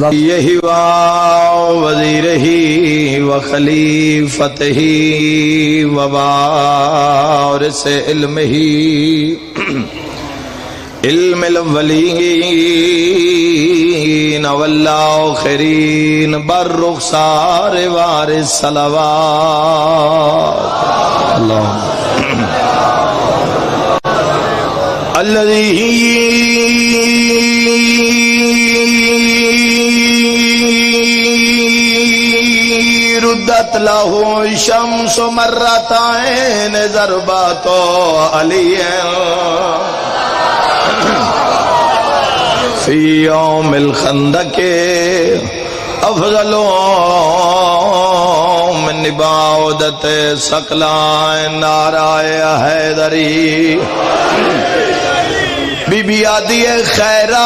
یہی وزیرہی وخلیفتہی ووارث علمہی علم الاولین والآخرین بالرخصار وارث صلوات اللہم الذی ردت لہو شمس مرتين ضربات علی فی یوم الخندق افضل من نباودت ثقلین نعرہ حیدری بی بی آدی خیرات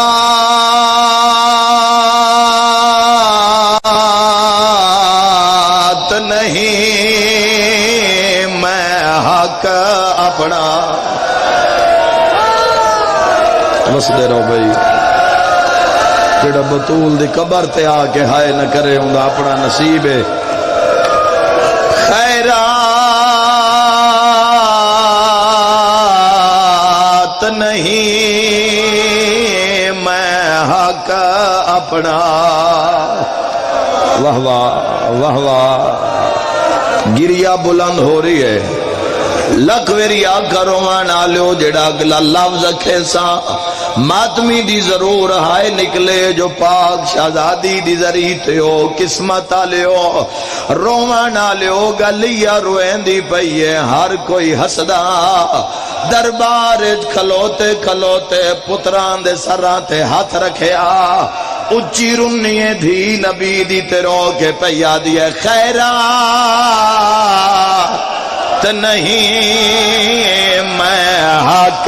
نہیں میں حق اپنا بس دے رہو بھائی جڑا بطول دی قبر تے آ کے ہائے نہ کرے ہوں اپنا نصیب ہے خیرات نہیں میں حق اپنا واہ واہ واہ واہ گریا بلند ہو رہی ہے لکھ ویری آکھا روان آلیو جڑا اگلا لفظ کھیسا ماتمی دی ضرور ہائے نکلے جو پاک شہزادی دی ذریعے ہو قسمت آلیو روان آلیو گلیا روین دی پئیے ہر کوئی حسدہ دربار کھلوتے کھلوتے پتران دے سران تے ہاتھ رکھیا اچھی رنیے دھی نبی دی تیرو کے پیا دیے خیرات نہیں میں حق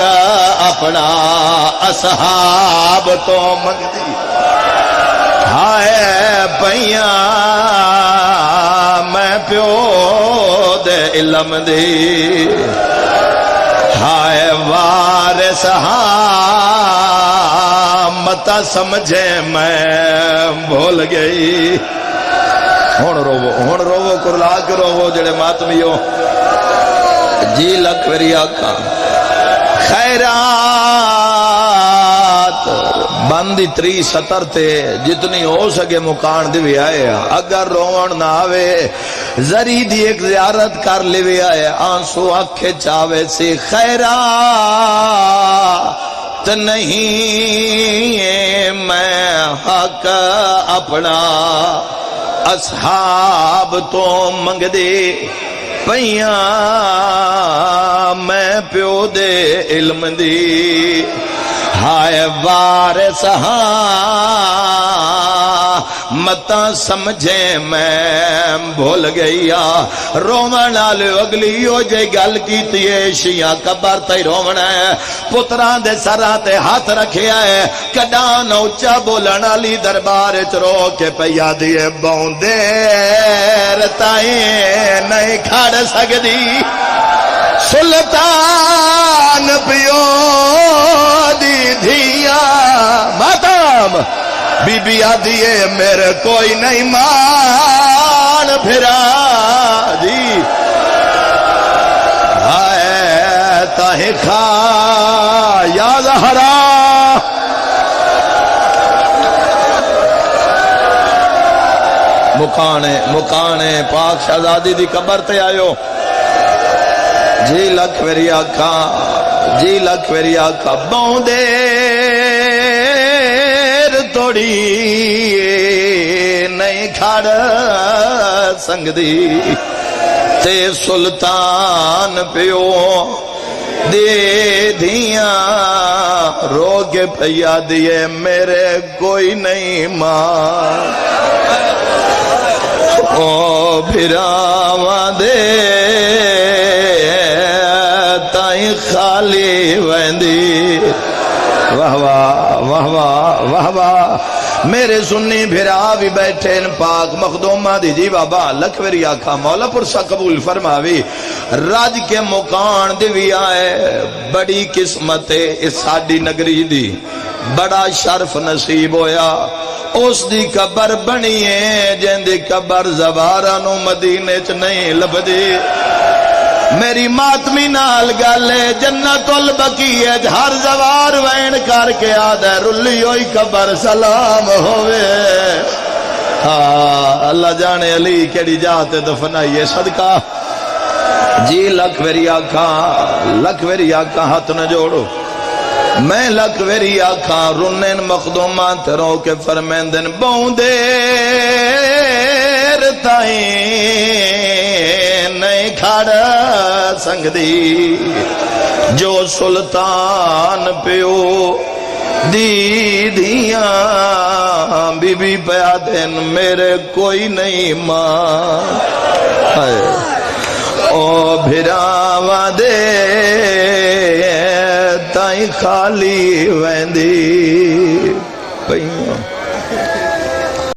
اپنا اصحاب تو منگدی ہائے پیا میں پیو دے علم دی ہائے وارث متا سمجھے میں بھول گئی ہون روو کرلا کے روو جڑے ماتمیو جی لکھ ویری آقا خیرات بندی 370 تے جتنی ہو سکے مکان دی آئے اگر روان نہ آوے زری دی ایک زیارت کر لیوے آئے آنسو اکھے چاوے سے خیرات نہیں میں حق اپنا اصحاب تو منگدی پیا میں پیو دے علم دی ہائے وارث متا سمجھے میں بھول گیا رومن آلے اگلی ہو جائے گل کی تیے شیعہ قبر تے رومن ہے پتران دے سران تے ہاتھ رکھیا ہے کڈان اچھا بولن علی دربار چرو کے پیا دیے بوندیر تائیں نہیں کھڑ سکدی سلطان پیو دی دھیا ماتم بی بی آدھیے میرے کوئی نہیں مان پھرا جی ہائے تاہی کھا یا زہرا مکانے پاک شہزادی دی قبر تے آئیو جی لکھ ویری آکھا جی لکھ ویری آکھا بوندیر توڑی نہیں کھڑ سنگدی تے سلطان پیو دے دھیاں رو کے پیا دیے میرے کوئی نہیں ماں او بھراواں دے تائیں خالی ویندی واہ واہ واہ واہ واہ واہ میرے سنی بھرا بھی بیٹھے ان پاک مخدومہ دی جی بابا لکھوری آکھا مولا پرسا قبول فرماوی راج کے مکان دی بھی آئے بڑی قسمت اس ساڑی نگری دی بڑا شرف نصیب ہویا اس دی قبر بنی ہے جن دی قبر زوارہ نو مدینے چ نہیں لبدی میری ماتمی نال گالے جنت البقیع ہے ہر زوار وین کر کے آدھے رلی ہوئی قبر سلام ہوئے ہاں اللہ جانے علی کیڑی جاتے دفنائیے صدقہ جی لکھ ویری آکھاں ہاتھ نہ جوڑو میں لکھ ویری آکھاں رنین مخدومان تروں کے فرمیندن بہن دیر تائیں نہیں کھڑ سنگدی جو سلطان پیو دیدیاں بی بی پیا دن میرے کوئی نہیں ماں او بھراواں دے تائیں خالی ویندی